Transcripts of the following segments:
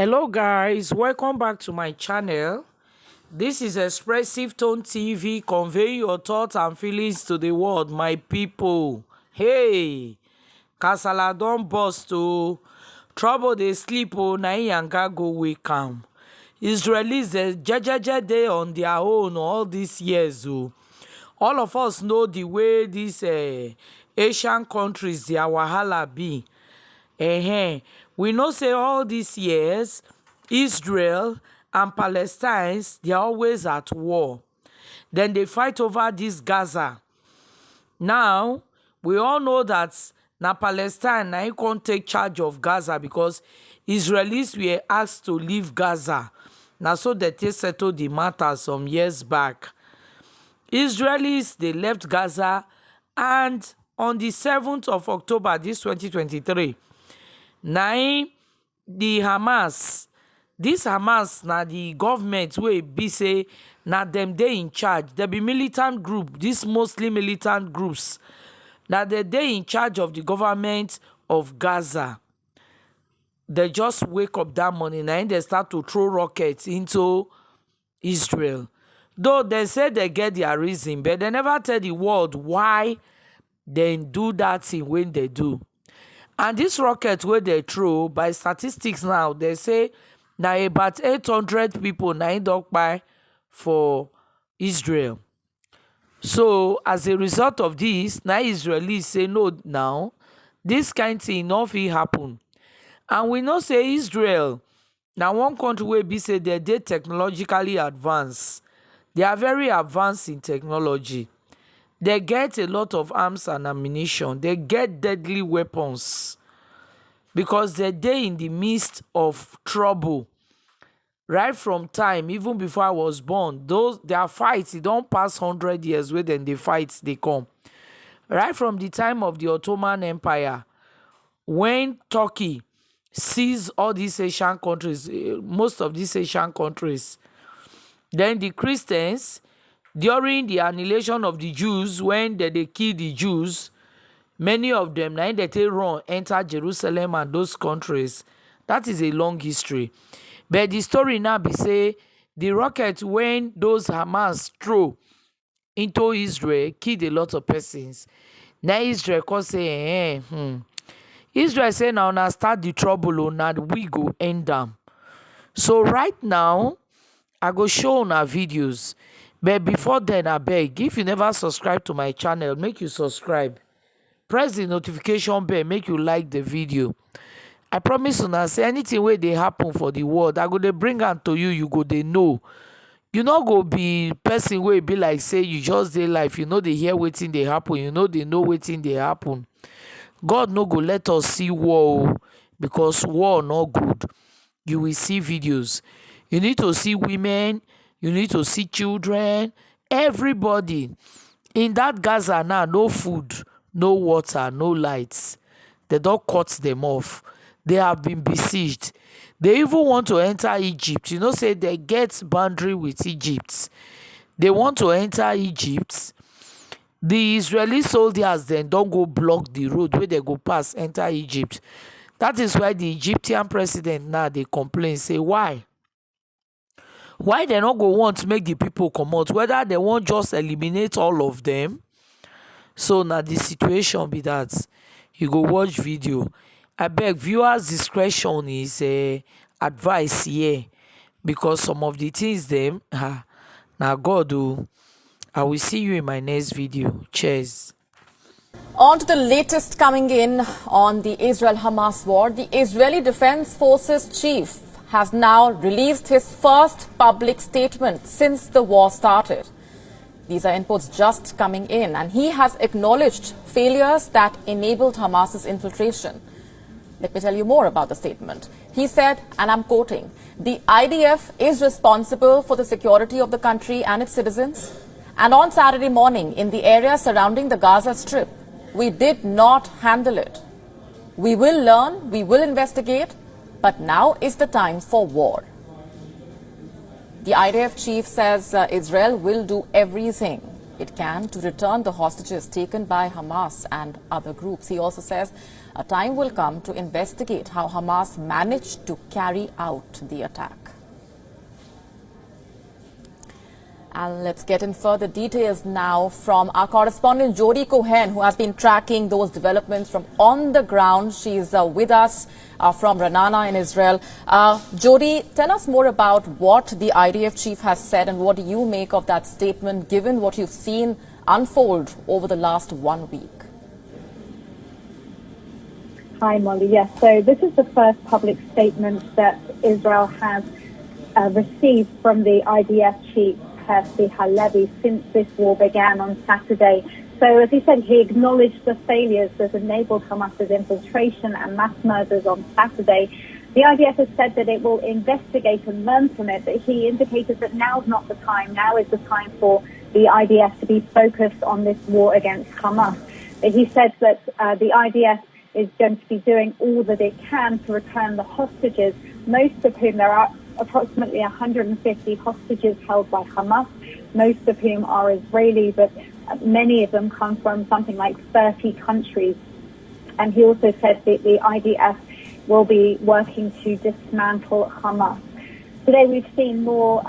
Hello guys, welcome back to my channel. This is Expressive Tone TV, conveying your thoughts and feelings to the world, my people. Hey, kasala don burst o, trouble dey sleep o, na yanga go wake am. Israelis dey jejeje dey on their own all these years o. All of us know the way these Asian countries their wahala be. We know say all these years Israel and Palestine they are always at war. Then they fight over this Gaza. Now we all know that na Palestine now can't take charge of Gaza because Israelis were asked to leave Gaza. Now so that they settled the matter some years back. Israelis they left Gaza, and on the 7th of October this 2023, now the Hamas, this Hamas na the government wey be say na them dey in charge. There be militant group, these mostly militant groups, na they dey in charge of the government of Gaza. They just wake up that morning and they start to throw rockets into Israel. Though they say they get their reason, but they never tell the world why they do that thing when they do. And this rocket where they throw, by statistics now, they say now about 800 people now in by for Israel. So as a result of this, now Israelis say no now, this kind of thing not fit happen. And we know say Israel, now one country where be say they technologically advanced. They are very advanced in technology. They get a lot of arms and ammunition. They get deadly weapons because they're in the midst of trouble. Right from time, even before I was born, their fights, it don't pass 100 years where then the fights they come. Right from the time of the Ottoman Empire, when Turkey seized all these Asian countries, most of these Asian countries, then the Christians, during the annihilation of the Jews, when they killed the Jews, many of them now they run enter Jerusalem and those countries. That is a long history. But the story now be say the rocket when those Hamas throw into Israel killed a lot of persons. Now Israel can say, Israel say now start the trouble, now we go end them. So right now, I go show on our videos. But before then, I beg, if you never subscribe to my channel, make you subscribe. Press the notification bell, make you like the video. I promise you now, say anything where they happen for the world, I go they bring am to you, you go they know. You not go be person where be like say you just dey life, you know they hear wetin they happen, you know they know wetin they happen. God no go let us see war because war not good. You will see videos. You need to see women, you need to see children, everybody. In that Gaza now, no food, no water, no lights. They don't cut them off. They have been besieged. They even want to enter Egypt. You know, say they get boundary with Egypt. They want to enter Egypt. The Israeli soldiers then don't go block the road where they go pass, enter Egypt. That is why the Egyptian president now, they complain, say why? Why they not go want to make the people come out? Whether they won't just eliminate all of them. So now the situation be that you go watch video. I beg viewers discretion is advice here, because some of the things them now God do. I will see you in my next video. Cheers. On to the latest coming in on the Israel-Hamas war. The Israeli Defense Forces chief has now released his first public statement since the war started. These are inputs just coming in, and he has acknowledged failures that enabled Hamas's infiltration. Let me tell you more about the statement. He said, and I'm quoting, "The IDF is responsible for the security of the country and its citizens. And on Saturday morning, in the area surrounding the Gaza Strip, we did not handle it. We will learn, we will investigate, but now is the time for war." The IDF chief says Israel will do everything it can to return the hostages taken by Hamas and other groups. He also says a time will come to investigate how Hamas managed to carry out the attack. And let's get in further details now from our correspondent Jody Cohen, who has been tracking those developments from on the ground. She's with us from Ra'anana in Israel. Jody, tell us more about what the IDF chief has said and what do you make of that statement, given what you've seen unfold over the last 1 week? Hi, Molly. Yes, so this is the first public statement that Israel has received from the IDF chief, Herzi Halevi, since this war began on Saturday. So, as he said, he acknowledged the failures that enabled Hamas's infiltration and mass murders on Saturday. The IDF has said that it will investigate and learn from it, but he indicated that now's not the time. Now is the time for the IDF to be focused on this war against Hamas. He said that the IDF is going to be doing all that it can to return the hostages, most of whom there are approximately 150 hostages held by Hamas, most of whom are Israeli, but many of them come from something like 30 countries. And he also said that the IDF will be working to dismantle Hamas. Today we've seen more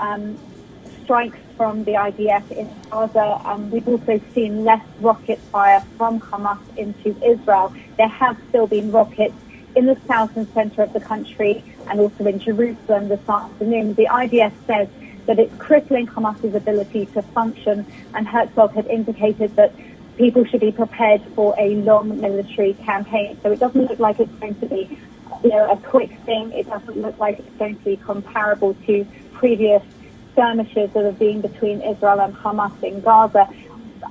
strikes from the IDF in Gaza, and we've also seen less rocket fire from Hamas into Israel. There have still been rockets in the south and center of the country and also in Jerusalem this afternoon. The IDF says that it's crippling Hamas's ability to function, and Herzog had indicated that people should be prepared for a long military campaign. So it doesn't look like it's going to be, a quick thing. It doesn't look like it's going to be comparable to previous skirmishes that have been between Israel and Hamas in Gaza.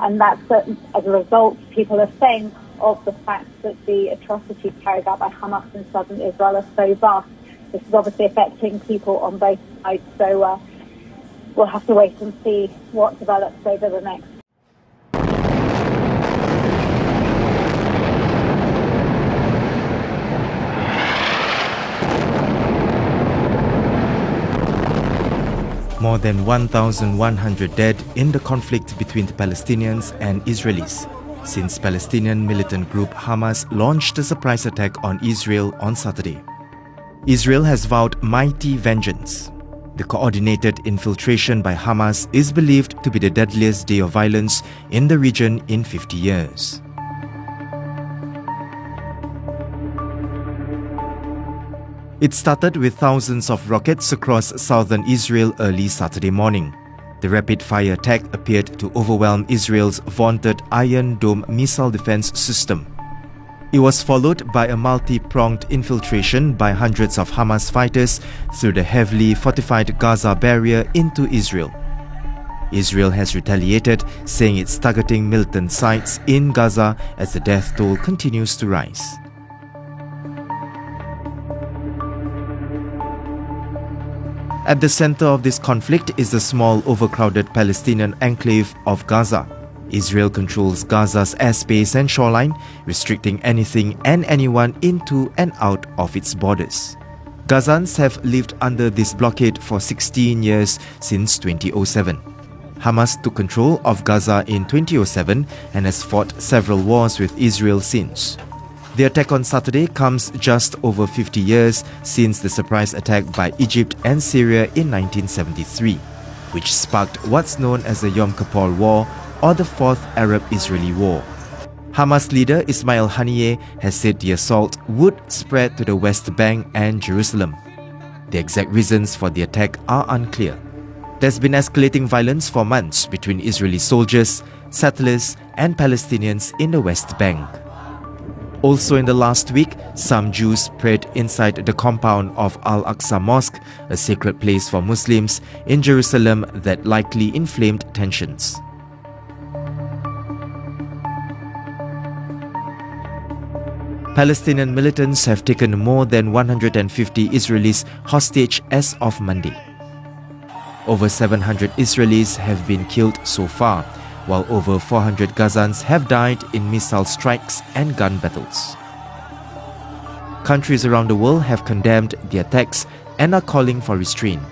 And that's as a result, people are saying, of the fact that the atrocities carried out by Hamas in southern Israel are so vast. This is obviously affecting people on both sides, so we'll have to wait and see what develops over the next. More than 1,100 dead in the conflict between the Palestinians and Israelis since Palestinian militant group Hamas launched a surprise attack on Israel on Saturday. Israel has vowed mighty vengeance. The coordinated infiltration by Hamas is believed to be the deadliest day of violence in the region in 50 years. It started with thousands of rockets across southern Israel early Saturday morning. The rapid-fire attack appeared to overwhelm Israel's vaunted Iron Dome missile defense system. It was followed by a multi-pronged infiltration by hundreds of Hamas fighters through the heavily fortified Gaza barrier into Israel. Israel has retaliated, saying it's targeting militant sites in Gaza as the death toll continues to rise. At the center of this conflict is the small, overcrowded Palestinian enclave of Gaza. Israel controls Gaza's airspace and shoreline, restricting anything and anyone into and out of its borders. Gazans have lived under this blockade for 16 years since 2007. Hamas took control of Gaza in 2007 and has fought several wars with Israel since. The attack on Saturday comes just over 50 years since the surprise attack by Egypt and Syria in 1973, which sparked what's known as the Yom Kippur War or the Fourth Arab-Israeli War. Hamas leader Ismail Haniyeh has said the assault would spread to the West Bank and Jerusalem. The exact reasons for the attack are unclear. There's been escalating violence for months between Israeli soldiers, settlers, and Palestinians in the West Bank. Also in the last week, some Jews prayed inside the compound of Al-Aqsa Mosque, a sacred place for Muslims in Jerusalem that likely inflamed tensions. Palestinian militants have taken more than 150 Israelis hostage as of Monday. Over 700 Israelis have been killed so far, while over 400 Gazans have died in missile strikes and gun battles. Countries around the world have condemned the attacks and are calling for restraint.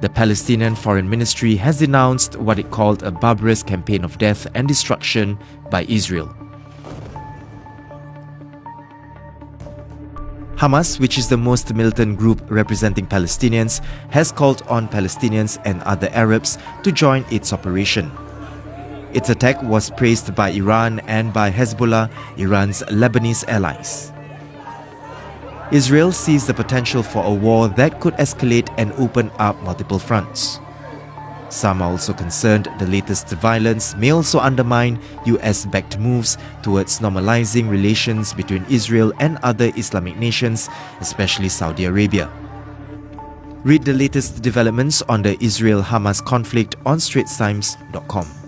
The Palestinian Foreign Ministry has denounced what it called a barbarous campaign of death and destruction by Israel. Hamas, which is the most militant group representing Palestinians, has called on Palestinians and other Arabs to join its operation. Its attack was praised by Iran and by Hezbollah, Iran's Lebanese allies. Israel sees the potential for a war that could escalate and open up multiple fronts. Some are also concerned the latest violence may also undermine US-backed moves towards normalizing relations between Israel and other Islamic nations, especially Saudi Arabia. Read the latest developments on the Israel-Hamas conflict on StraitsTimes.com.